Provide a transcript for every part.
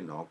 9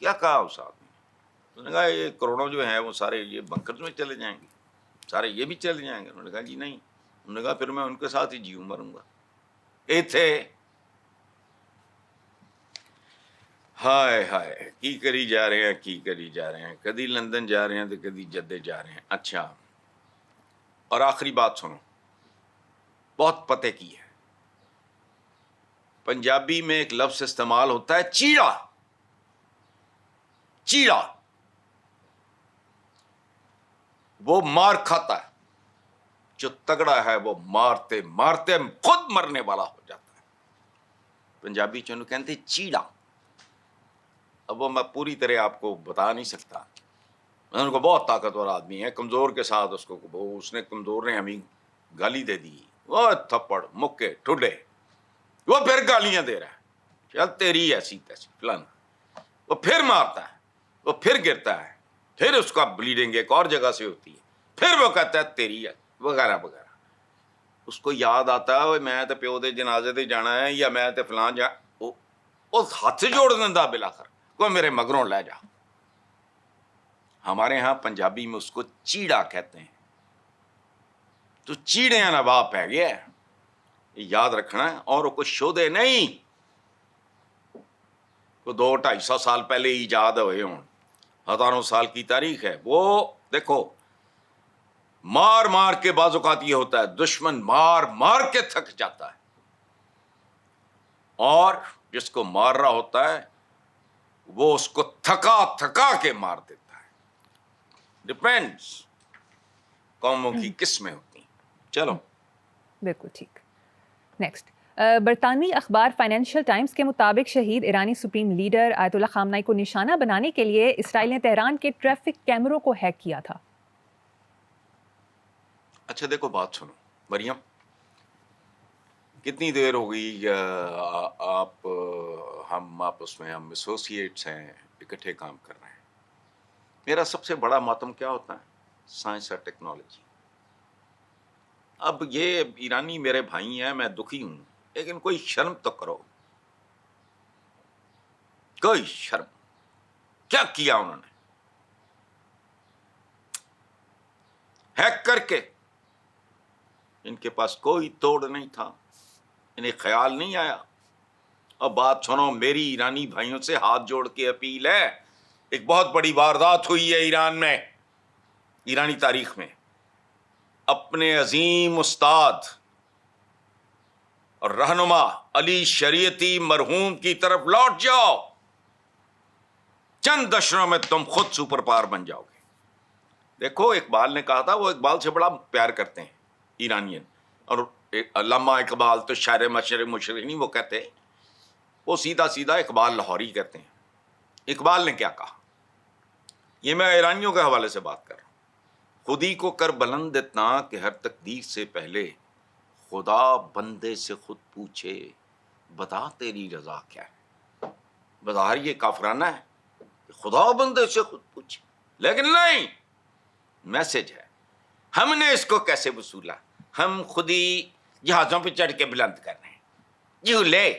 کیا کہا اس آدمی نے؟ انہوں نے کہا یہ کروڑوں جو ہیں وہ سارے یہ بنکرز میں چلے جائیں گے, سارے یہ بھی چلے جائیں گے. انہوں نے کہا جی نہیں. انہوں نے کہا پھر میں ان کے ساتھ ہی جیوں مروں گا. تھے ہائے ہائے کی کری جا رہے ہیں, کدی لندن جا رہے ہیں تو کدی جدے جا رہے ہیں. اچھا, اور آخری بات سنو, بہت پتے کی ہے. پنجابی میں ایک لفظ استعمال ہوتا ہے چیڑا. چیڑا وہ مار کھاتا ہے, جو تگڑا ہے وہ مارتے مارتے خود مرنے والا ہو جاتا ہے. پنجابی چنو کہتے چیڑا. اب وہ میں پوری طرح آپ کو بتا نہیں سکتا. ان کو بہت طاقتور آدمی ہے, کمزور کے ساتھ اس نے کمزور نے ہمیں گالی دے دی, وہ تھپڑ مکے ٹھڈے, وہ پھر گالیاں دے رہا ہے, چل تیری ایسی تیسی فلانا. وہ پھر مارتا ہے, وہ پھر گرتا ہے, پھر اس کا بلیڈنگ ایک اور جگہ سے ہوتی ہے, پھر وہ کہتا ہے تیری ہے وغیرہ وغیرہ. اس کو یاد آتا ہے میں تے پیو دے جنازے تے جانا ہے, یا میں تے فلان وہ ہاتھ جوڑ دیندا بلاخر کوئی میرے مگروں لے جا. ہمارے ہاں پنجابی میں اس کو چیڑا کہتے ہیں. تو چیڑیاں نواب پہ گیا ہے, یہ یاد رکھنا ہے. اور وہ کوئی شودے نہیں, وہ 200-250 سال پہلے ایجاد ہوئے ہوں, ہزاروں سال کی تاریخ ہے. وہ دیکھو مار مار کے بعض اوقات یہ ہوتا ہے, دشمن مار مار کے تھک جاتا ہے, اور جس کو مار رہا ہوتا ہے وہ اس کو تھکا تھکا کے مار دیتا ہے. ڈپینڈس قوموں کی قسمیں ہوتی ہیں. چلو بالکل ٹھیک. نیکسٹ, برطانوی اخبار فائنینشیل ٹائمز کے مطابق شہید ایرانی سپریم لیڈر آیت اللہ خامنائی کو نشانہ بنانے کے لیے اسرائیل نے تہران کے ٹریفک کیمروں کو ہیک کیا تھا. اچھا دیکھو بات سنو مریم, کتنی دیر ہو گئی آپ ہم آپس میں ہم ایسوسیٹس ہیں, اکٹھے کام کر رہے ہیں. میرا سب سے بڑا ماتم کیا ہوتا ہے؟ سائنس اور ٹیکنالوجی. اب یہ ایرانی میرے بھائی ہیں, میں دکھی ہوں, لیکن کوئی شرم تو کرو, کوئی شرم. کیا کیا انہوں نے؟ ہیک کر کے. ان کے پاس کوئی توڑ نہیں تھا, انہیں خیال نہیں آیا. اب بات سنو, میری ایرانی بھائیوں سے ہاتھ جوڑ کے اپیل ہے. ایک بہت بڑی واردات ہوئی ہے ایران میں, ایرانی تاریخ میں. اپنے عظیم استاد اور رہنما علی شریعتی مرحوم کی طرف لوٹ جاؤ. چند دشروں میں تم خود سپر پاور بن جاؤ گے. دیکھو اقبال نے کہا تھا, وہ اقبال سے بڑا پیار کرتے ہیں ایرانین, اور علامہ اقبال تو شاعر مشرق نہیں, وہ کہتے وہ سیدھا سیدھا اقبال لاہوری کہتے ہیں. اقبال نے کیا کہا, یہ میں ایرانیوں کے حوالے سے بات کر رہا ہوں. خودی کو کر بلند اتنا کہ ہر تقدیر سے پہلے خدا بندے سے خود پوچھے بتا تیری رضا کیا ہے. بظاہر یہ کافرانہ ہے کہ خدا بندے سے خود پوچھے, لیکن نہیں, میسج ہے. ہم نے اس کو کیسے وصولا؟ ہم خود ہی جہازوں پہ چڑھ کے بلند کر رہے ہیں, جھولے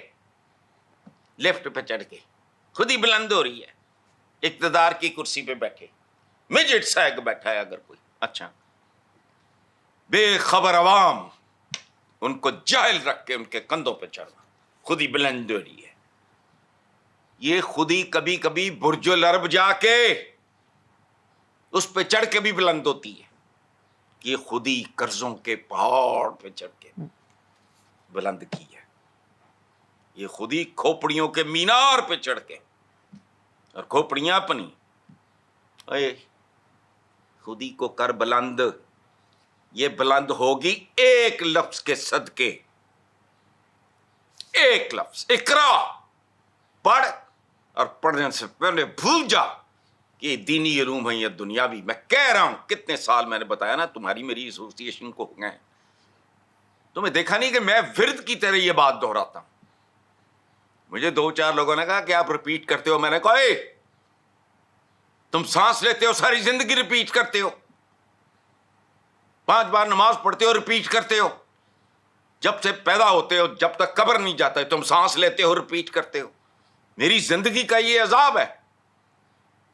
لفٹ پہ چڑھ کے خود ہی بلند ہو رہی ہے. اقتدار کی کرسی پہ بیٹھے مجٹ سا ایک بیٹھا ہے اگر کوئی. اچھا, بے خبر عوام ان کو جاہل رکھ کے ان کے کندھوں پہ چڑھنا, خود ہی بلند ہو رہی ہے. یہ خود ہی کبھی کبھی برج العرب جا کے اس پہ چڑھ کے بھی بلند ہوتی ہے. یہ خود ہی قرضوں کے پہاڑ پہ چڑھ کے بلند کی ہے. یہ خود ہی کھوپڑیوں کے مینار پہ چڑھ کے, اور کھوپڑیاں اپنی خود ہی کو کر بلند. یہ بلند ہوگی ایک لفظ کے صدقے, ایک لفظ اقرا پڑھ, اور پڑھنے سے پہلے بھول جا کہ یہ دینی علوم ہیں یا دنیاوی. میں کہہ رہا ہوں کتنے سال میں نے بتایا نا, تمہاری میری ایسوسیشن کو ہو گئے, تمہیں دیکھا نہیں کہ میں ورد کی طرح یہ بات دہراتا ہوں. مجھے 2-4 لوگوں نے کہا کہ آپ ریپیٹ کرتے ہو. میں نے کہا اے تم سانس لیتے ہو ساری زندگی ریپیٹ کرتے ہو, 5 بار نماز پڑھتے ہو ریپیٹ کرتے ہو, جب سے پیدا ہوتے ہو جب تک قبر نہیں جاتا ہے تم سانس لیتے ہو ریپیٹ کرتے ہو. میری زندگی کا یہ عذاب ہے.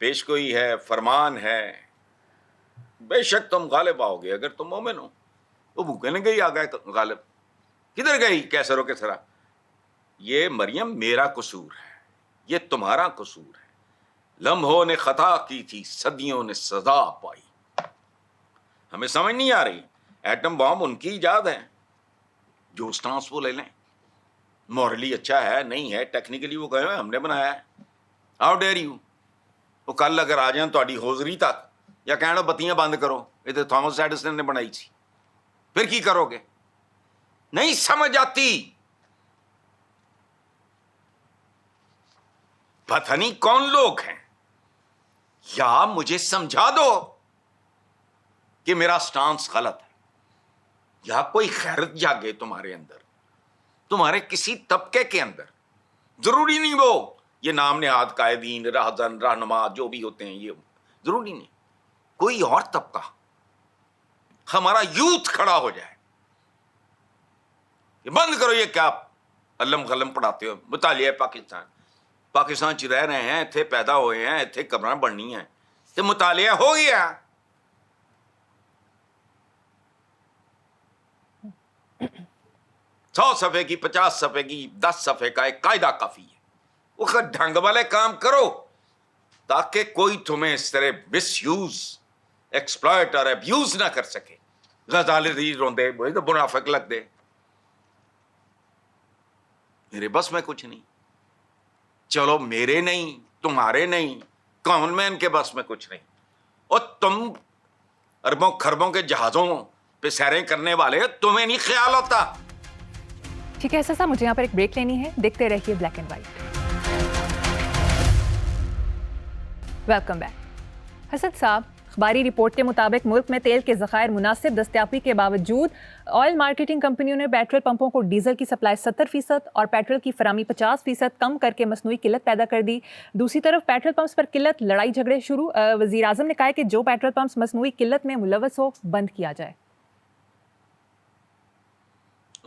پیش گوئی ہے, فرمان ہے, بے شک تم غالب آؤ گے اگر تم مومن ہو. وہ بھوکے نہیں گئی, آ گئے غالب. کدھر گئی کیسر و کسرا؟ یہ مریم میرا قصور ہے, یہ تمہارا قصور ہے. لمحوں نے خطا کی تھی, صدیوں نے سزا پائی. ہمیں سمجھ نہیں آ رہی. ایٹم بام ان کی ایجاد ہے, جو سٹانس وہ لے لیں. مورلی اچھا ہے نہیں ہے, ٹیکنیکلی وہ کہے ہم نے بنایا ہے. How dare you. وہ کل اگر آ جائیں تہاڈی حوضری تک, یا کہنا بتیاں بند کرو, یہ تو تھامس ایڈیسن نے بنائی تھی, پھر کی کرو گے؟ نہیں سمجھ آتی. پتہ نہیں کون لوگ ہیں, یا مجھے سمجھا دو کہ میرا سٹانس غلط ہے, یا کوئی خیرت جاگے تمہارے اندر, تمہارے کسی طبقے کے اندر. ضروری نہیں وہ یہ نام نہاد قائدین, راہزن, رہنما جو بھی ہوتے ہیں, یہ ضروری نہیں. کوئی اور طبقہ, ہمارا یوتھ کھڑا ہو جائے کہ بند کرو یہ کیا علم غلم پڑھاتے ہو. مطالعہ پاکستان چ رہ رہے ہیں, اتنے پیدا ہوئے ہیں, اتنے قبراں بننی ہیں, تو مطالعہ ہو گیا. سو صفحے کی, 50 صفحے کی, 10 صفحے کا ایک قاعدہ کافی ہے. وہ ڈھنگ والے کام کرو تاکہ کوئی تمہیں اس طرح مس یوز, ایکسپلائٹ اور ابیوز نہ کر سکے. غزالی روندے وہی تو منافق لگ دے. میرے بس میں کچھ نہیں. چلو میرے نہیں, تمہارے نہیں, کون مین کے بس میں کچھ نہیں. اور تم اربوں خربوں کے جہازوں پہ سیریں کرنے والے, تمہیں نہیں خیال ہوتا. ٹھیک ہے صاحب, مجھے یہاں پر ایک بریک لینی ہے. دیکھتے رہیے black and white. Welcome back. Hasan صاحب, اخباری رپورٹ کے مطابق ملک میں تیل کے ذخائر مناسب دستیابی کے باوجود آئل مارکیٹنگ کمپنیوں نے پیٹرول پمپوں کو ڈیزل کی سپلائی 70% اور پیٹرول کی فراہمی 50% کم کر کے مصنوعی قلت پیدا کر دی. دوسری طرف پیٹرول پمپس پر قلت, لڑائی جھگڑے شروع. وزیر اعظم نے کہا کہ جو پیٹرول پمپس مصنوعی قلت میں ملوث ہو بند کیا جائے.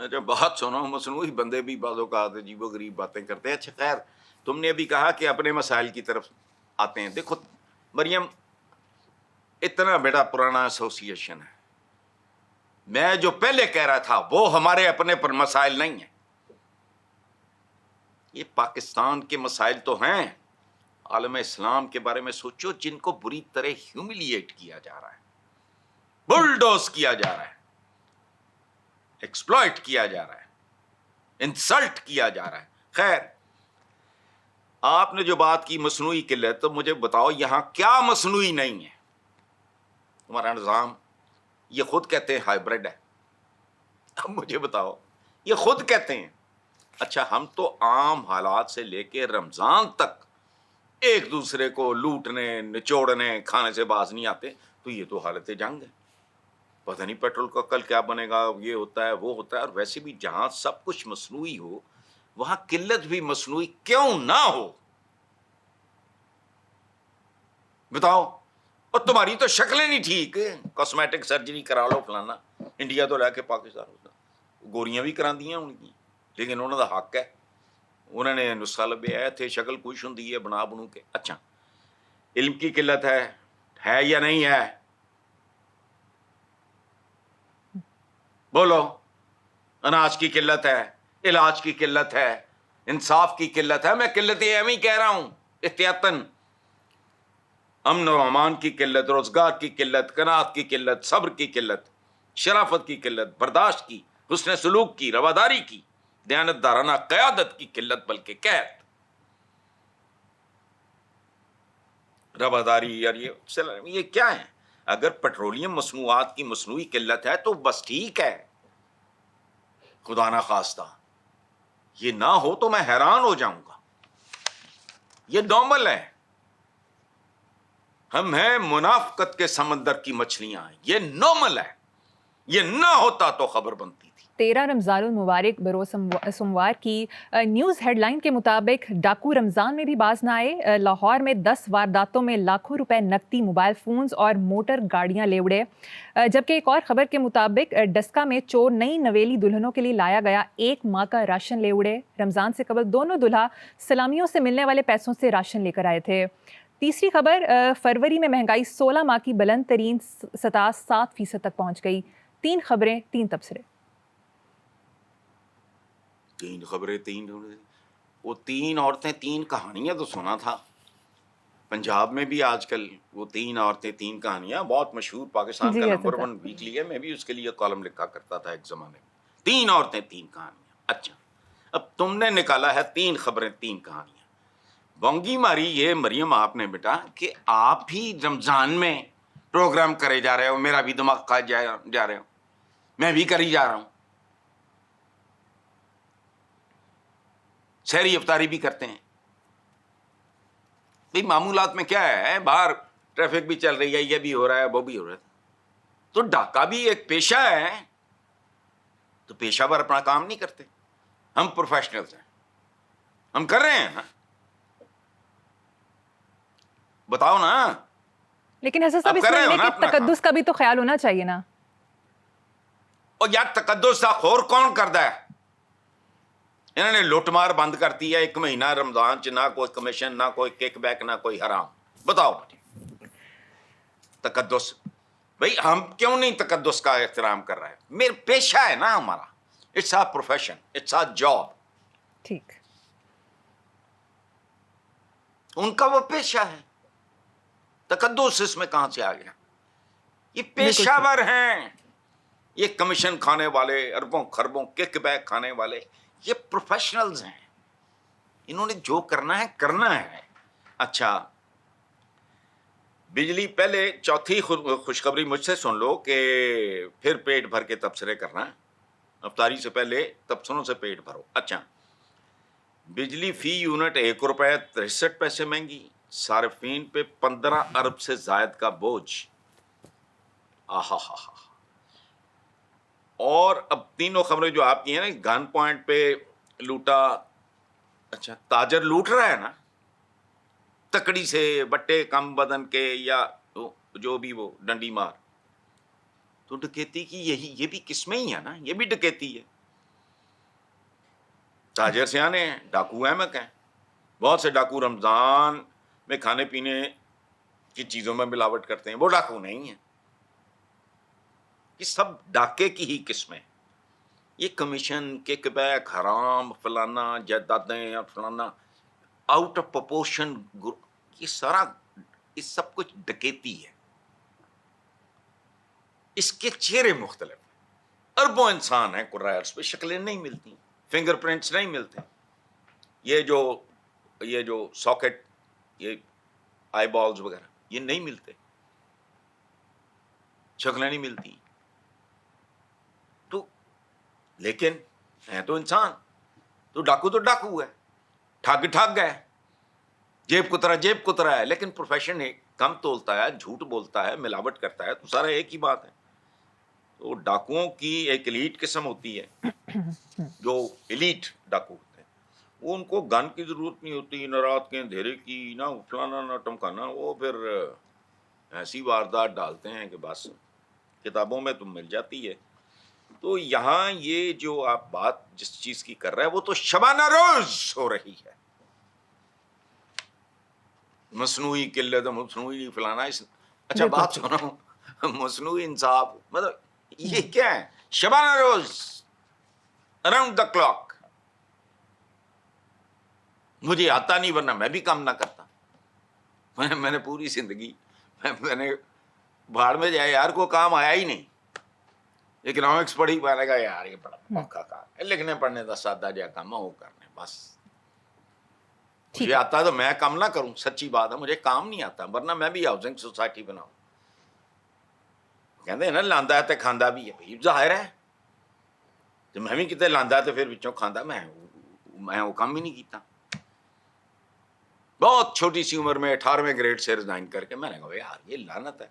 جب بات سنو, مصنوعی بندے بھی بعض اوقات عجیب و غریب باتیں کرتے ہیں. اچھا خیر, تم نے ابھی کہا کہ اپنے مسائل کی طرف آتے ہیں. دیکھو مریم, اتنا بیٹا پرانا ایسوسیشن ہے. میں جو پہلے کہہ رہا تھا وہ ہمارے اپنے پر مسائل نہیں ہیں. یہ پاکستان کے مسائل تو ہیں. عالم اسلام کے بارے میں سوچو, جن کو بری طرح ہیوملیٹ کیا جا رہا ہے, بلڈوز کیا جا رہا ہے, ایکسپلائٹ کیا جا رہا ہے, انسلٹ کیا جا رہا ہے. خیر, آپ نے جو بات کی مصنوعی قلت, تو مجھے بتاؤ یہاں کیا مصنوعی نہیں ہے؟ تمہارا نظام یہ خود کہتے ہیں ہائیبرڈ ہے. اب مجھے بتاؤ, یہ خود کہتے ہیں. اچھا, ہم تو عام حالات سے لے کے رمضان تک ایک دوسرے کو لوٹنے, نچوڑنے, کھانے سے باز نہیں آتے. تو یہ تو حالت جنگ ہے. پتہ نہیں پیٹرول کا کل کیا بنے گا, یہ ہوتا ہے وہ ہوتا ہے. اور ویسے بھی جہاں سب کچھ مصنوعی ہو, وہاں قلت بھی مصنوعی کیوں نہ ہو؟ بتاؤ. اور تمہاری تو شکلیں نہیں ٹھیک, کاسمیٹک سرجری کرا لو فلانا. انڈیا تو رہ کے پاکستان ہوتا, گوریاں بھی کرا دی ہیں ان کی, لیکن انہوں کا حق ہے, انہوں نے نسخہ لبیا تھے, شکل کچھ ہوں ہے بنا بنو کے. اچھا, علم کی قلت ہے یا نہیں ہے؟ بولو. اناج کی قلت ہے, علاج کی قلت ہے, انصاف کی قلت ہے. میں قلت اہم ہی کہہ رہا ہوں احتیاطاً. امن و امان کی قلت, روزگار کی قلت, قناعت کی قلت, صبر کی قلت, شرافت کی قلت, برداشت کی, حسن سلوک کی, رواداری کی, دیانتدارانہ قیادت کی قلت, بلکہ قید. رواداری یار یہ کیا ہے؟ اگر پیٹرولیم مصنوعات کی مصنوعی قلت ہے تو بس ٹھیک ہے, خدا نہ خواستہ یہ نہ ہو تو میں حیران ہو جاؤں گا. یہ نارمل ہے. ہم ہیں منافقت کے سمندر کی مچھلیاں, یہ نارمل ہے. یہ نہ ہوتا تو خبر بنتی تھی. 13 رمضان المبارک بروز سوموار کی نیوز ہیڈ لائن کے مطابق ڈاکو رمضان میں بھی باز نہ آئے. لاہور میں 10 وارداتوں میں لاکھوں روپے نقدی, موبائل فونز اور موٹر گاڑیاں لے اڑے. جبکہ ایک اور خبر کے مطابق ڈسکا میں چور نئی نویلی دلہنوں کے لیے لایا گیا 1 ماہ کا راشن لے اڑے. رمضان سے قبل دونوں دلہا سلامیوں سے ملنے والے پیسوں سے راشن لے کر آئے تھے. تیسری خبر، فروری میں مہنگائی 16 ماہ کی بلند ترین سطح 7% تک پہنچ گئی. 3 خبریں 3 تبصرے. 3 خبریں 3 وہ 3 عورتیں 3 کہانیاں تو سنا تھا. پنجاب میں بھی آج کل وہ 3 عورتیں 3 کہانیاں بہت مشہور پاکستان کا نمبر 1 ویکلی ہے. میں بھی اس کے لیے کالم لکھا کرتا تھا ایک زمانے میں. 3 عورتیں 3 کہانیاں. اچھا اب تم نے نکالا ہے 3 خبریں 3 کہانیاں. بونگی ماری یہ مریم آپ نے بیٹا کہ آپ بھی رمضان میں پروگرام کرے جا رہے ہو. میرا بھی دماغ کھا جا رہے ہو. میں بھی کری جا رہا ہوں. سحری افطاری بھی کرتے ہیں. بھئی معمولات میں کیا ہے, باہر ٹریفک بھی چل رہی ہے, یہ بھی ہو رہا ہے, وہ بھی ہو رہا ہے. تو ڈاکہ بھی ایک پیشہ ہے. تو پیشہ ور اپنا کام نہیں کرتے. ہم پروفیشنلز ہیں, ہم کر رہے ہیں نا. بتاؤ نا. لیکن حضرت صاحب اس مہینے کے تقدس کا بھی تو خیال ہونا چاہیے نا. اور یار تقدس کا خور کون کرتا ہے؟ انہوں نے لوٹ مار بند کرتی ہے. 1 مہینہ رمضان چ نہ کوئی کمیشن, نہ کوئی کک بیک, نہ کوئی حرام. بتاؤ تقدس. بھئی ہم کیوں نہیں تقدس کا احترام کر رہے ہیں؟ میرا پیشہ ہے نا ہمارا. It's a profession, it's a job. ٹھیک, ان کا وہ پیشہ ہے. تقدس اس میں کہاں سے آ گیا؟ یہ پیشہ ور ہیں. یہ کمیشن کھانے والے, اربوں خربوں کک بیک کھانے والے, یہ پروفیشنلز ہیں. انہوں نے جو کرنا ہے کرنا ہے. اچھا بجلی, پہلے چوتھی خوشخبری مجھ سے سن لو کہ پھر پیٹ بھر کے تبصرے کرنا ہے. افطاری سے پہلے تبصروں سے پیٹ بھرو. اچھا بجلی فی یونٹ 1 روپے 63 پیسے مہنگی, صارفین پہ 15 ارب سے زائد کا بوجھ. آہا ہا ہا. اور اب تینوں خبریں جو آپ کی ہیں نا, گن پوائنٹ پہ لوٹا. اچھا تاجر لوٹ رہا ہے نا تکڑی سے, بٹے کم بدن کے یا جو بھی وہ ڈنڈی مار. تو ڈکیتی کی یہ بھی قسمیں ہی ہے نا, یہ بھی ڈکیتی ہے. تاجر سیانے ہیں, ڈاکو احمق ہیں. بہت سے ڈاکو رمضان میں کھانے پینے کی چیزوں میں ملاوٹ کرتے ہیں, وہ ڈاکو نہیں ہیں. یہ سب ڈاکے کی ہی قسمیں. یہ کمیشن, کک بیک, حرام, فلانا, جائیدادیں اور فلانا, آؤٹ آف پروپورشن, یہ سارا یہ سب کچھ ڈکیتی ہے. اس کے چہرے مختلف ہیں. اربوں انسان ہیں کرائرس پہ, شکلیں نہیں ملتی, فنگر پرنٹس نہیں ملتے. یہ جو ساکٹ, یہ آئی بالز وغیرہ, یہ نہیں ملتے, شکلیں نہیں ملتی. تو لیکن ہے تو انسان. تو ڈاکو ہے, ٹھگ ہے, جیب کترا ہے. لیکن پروفیشن ایک کم تولتا ہے, جھوٹ بولتا ہے, ملاوٹ کرتا ہے, تو سارا ایک ہی بات ہے. تو ڈاکوؤں کی ایک ایلیٹ قسم ہوتی ہے, جو ایلیٹ ڈاکو ہوتے ہیں. وہ ان کو گن کی ضرورت نہیں ہوتی, نہ رات کے اندھیرے کی, نہ فلانا نہ ٹمکانا. وہ پھر ایسی واردات ڈالتے ہیں کہ بس کتابوں میں تم مل جاتی ہے. تو یہاں یہ جو آپ بات جس چیز کی کر رہے ہیں وہ تو شبانہ روز ہو رہی ہے. مصنوعی قلت, مصنوعی فلانا. اچھا بات سنو, مصنوعی انصاف مطلب یہ کیا ہے؟ شبانہ روز, اراؤنڈ دا کلاک. مجھے آتا نہیں, ورنہ میں بھی کام نہ کرتا. میں نے پوری زندگی میں نے بھاڑ میں جائے یار, کو کام آیا ہی نہیں. اکنامکس پڑھی, میں نے کہا یار یہ بڑا پکا کام ہے, لکھنے پڑھنے کا سادہ جا کام ہے, وہ کرنے بس. مجھے آتا تو میں کام نہ کروں, سچی بات ہے, مجھے کام نہیں آتا, ورنہ میں بھی ہاؤسنگ سوسائٹی بناؤں. کہتے ہیں نا لاندا ہے تے کھاندا بھی ہے. بھائی ظاہر ہے تو میں بھی کتے لاندا تے پھر وچوں کھاندا. میں وہ کام ہی نہیں کیتا. بہت چھوٹی سی عمر میں 18ویں گریڈ سے ریزائن کر کے میں نے کہا یار یہ لعنت ہے.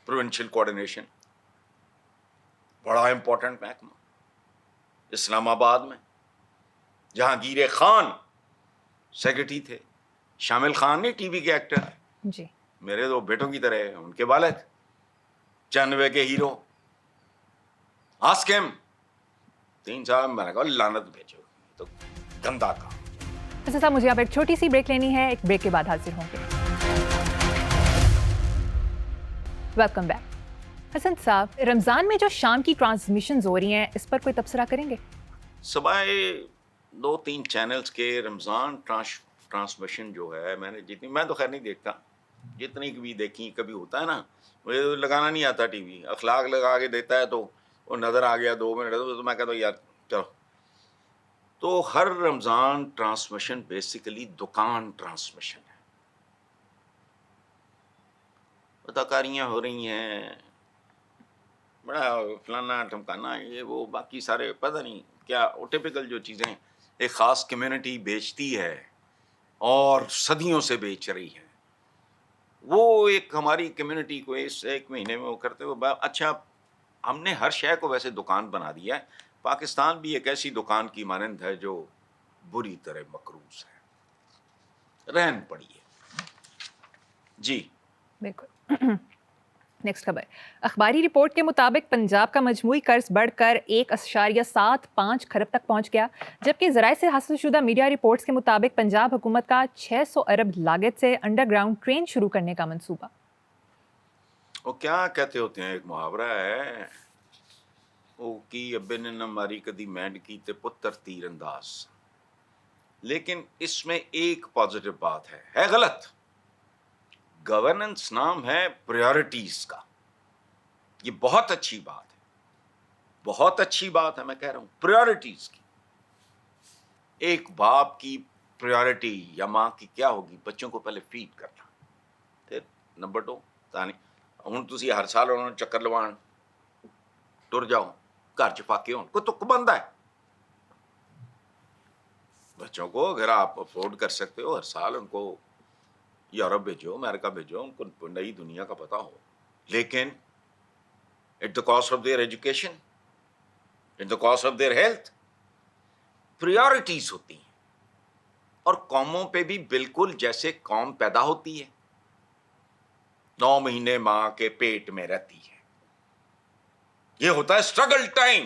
پروونشل کوآرڈینیشن بڑا امپورٹنٹ محکمہ اسلام آباد میں. جہانگیر خان سیکرٹری تھے, شامل خان نہیں ٹی وی کے ایکٹر جی, میرے دو بیٹوں کی طرح, ان کے والد 96 کے ہیرو. آسک ہم 3 سال میں نے کہا لعنت بھیجو, تو گندا کام. حسن صاحب مجھے اب ایک چھوٹی سی بریک لینی ہے, ایک بریک کے بعد حاضر ہوں گے. Welcome back. حسن صاحب, رمضان میں جو شام کی ٹرانسمیشنز ہو رہی ہیں اس پر کوئی تبصرہ کریں گے؟ صبح 2-3 چینلز کے رمضان ٹرانسمیشن جو ہے, میں تو خیر نہیں دیکھتا, جتنی بھی دیکھی کبھی ہوتا ہے نا, مجھے تو لگانا نہیں آتا ٹی وی, اخلاق لگا کے دیتا ہے تو وہ نظر آ گیا 2 منٹ تو میں کہتا ہوں یار چلو. تو ہر رمضان ٹرانسمیشن بیسیکلی دکان ٹرانسمیشن ہے, اداکاریاں ہو رہی ہیں, بڑا فلانا ٹھمکانا, یہ وہ باقی سارے پتہ نہیں کیا ٹپیکل جو چیزیں ایک خاص کمیونٹی بیچتی ہے اور صدیوں سے بیچ رہی ہے, وہ ایک ہماری کمیونٹی کو اس 1 مہینے میں وہ کرتے ہوئے اچھا ہم نے ہر شے کو ویسے دکان بنا دیا ہے. پاکستان بھی ایک ایسی دکان کی مانند ہے جو بری طرح مقروض ہے, رہن پڑی ہے. جی بالکل. نیکسٹ خبر. اخباری رپورٹ کے مطابق پنجاب کا مجموعی قرض بڑھ کر 1.75 کھرب تک پہنچ گیا, جبکہ ذرائع سے حاصل شدہ میڈیا رپورٹس کے مطابق پنجاب حکومت کا 600 ارب لاگت سے انڈر گراؤنڈ ٹرین شروع کرنے کا منصوبہ. وہ کیا کہتے ہوتے ہیں, ایک محاورہ ہے, وہ کی ابے نے نہ ماری کدی مینڈ کی تے پتر تیر انداز. لیکن اس میں ایک پازیٹو بات ہے غلط. گورننس نام ہے پریورٹیز کا, یہ بہت اچھی بات ہے, بہت اچھی بات ہے, میں کہہ رہا ہوں پریورٹیز کی. ایک باپ کی پریورٹی یا ماں کی کیا ہوگی؟ بچوں کو پہلے فیڈ کرنا, پھر نمبر 2 تانی ہوں تسی ہر سال انہوں نے چکر لوان ٹر جاؤ گھر چ پاکے ہون کو تک بندہ ہے. بچوں کو اگر آپ افورڈ کر سکتے ہو ہر سال ان کو یورپ بھیجو, امریکہ بھیجو, ان کو نئی دنیا کا پتہ ہو, لیکن at the cost of their education, at the cost of their health. Priorities ہوتی ہیں, اور قوموں پہ بھی بالکل جیسے قوم پیدا ہوتی ہے 9 مہینے ماں کے پیٹ میں رہتی ہے, یہ ہوتا ہے اسٹرگل ٹائم.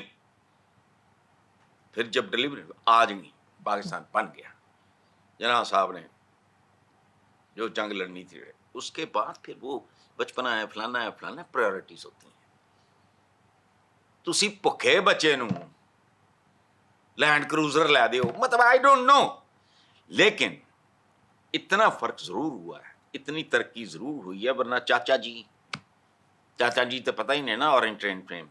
پھر جب ڈلیوری آج نہیں پاکستان بن گیا, جناب صاحب نے جو جنگ لڑنی تھی, اس کے بعد پھر وہ بچپنا ہے فلانا ہے فلانا, پریورٹیز ہوتی ہیں. تسی بھکے بچے نو لینڈ کروزر لے دیو, مطلب آئی ڈونٹ نو, لیکن اتنا فرق ضرور ہوا ہے, اتنی ترقی ضرور ہوئی ہے. ورنہ چاچا جی تو پتہ ہی نہیں نا, اورنج ٹرین فریم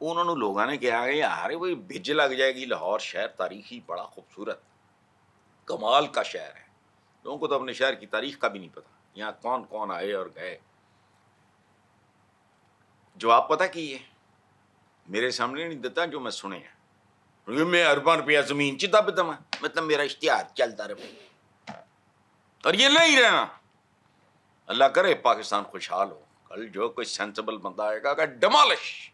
انہوں نے لوگوں نے کہا کہ یار وہی بھج لگ جائے گی. لاہور شہر تاریخی بڑا خوبصورت کمال کا شہر ہے, لوگوں کو تو اپنے شہر کی تاریخ کا بھی نہیں پتا, یہاں کون کون آئے اور گئے. جواب پتہ کی ہے, میرے سامنے نہیں دیتا, جو میں سنے ہیں میں ارباں روپیہ زمین چ دب دما, مطلب میرا اشتہار چلتا رہے, اور یہ نہیں رہنا. اللہ کرے پاکستان خوشحال ہو. کل جو کوئی سینسبل بندہ آئے گا کہ ڈیمالش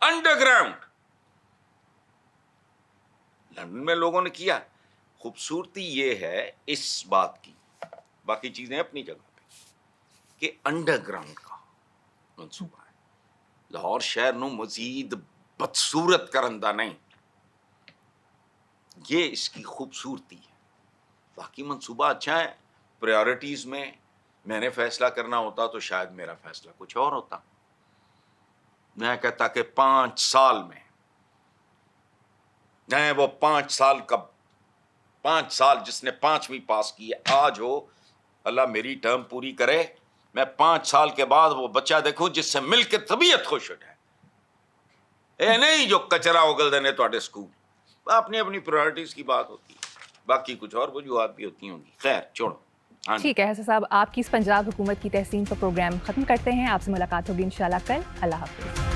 انڈر گراؤنڈ. لندن میں لوگوں نے کیا. خوبصورتی یہ ہے اس بات کی, باقی چیزیں اپنی جگہ پہ, کہ انڈر گراؤنڈ کا منصوبہ ہے. لاہور شہر نو مزید بدصورت کرندہ نہیں, یہ اس کی خوبصورتی ہے. باقی منصوبہ اچھا ہے. پریورٹیز میں نے فیصلہ کرنا ہوتا تو شاید میرا فیصلہ کچھ اور ہوتا. میں کہتا کہ 5 سال میں نہیں, وہ 5 سال جس نے 5ویں پاس کی ہے آج ہو, اللہ میری ٹرم پوری کرے, میں 5 سال کے بعد وہ بچہ دیکھوں جس سے مل کے طبیعت خوش ہو جائے. اے نہیں جو کچرا اگل دینے تو اسکول. اپنی اپنی پرائرٹیز کی بات ہوتی ہے, باقی کچھ اور وجوہات بھی ہوتی ہوں گی. خیر چھوڑو. ٹھیک ہے حسن صاحب, آپ کی اس پنجاب حکومت کی تحسین پر پروگرام ختم کرتے ہیں. آپ سے ملاقات ہوگی انشاءاللہ کل. اللہ حافظ.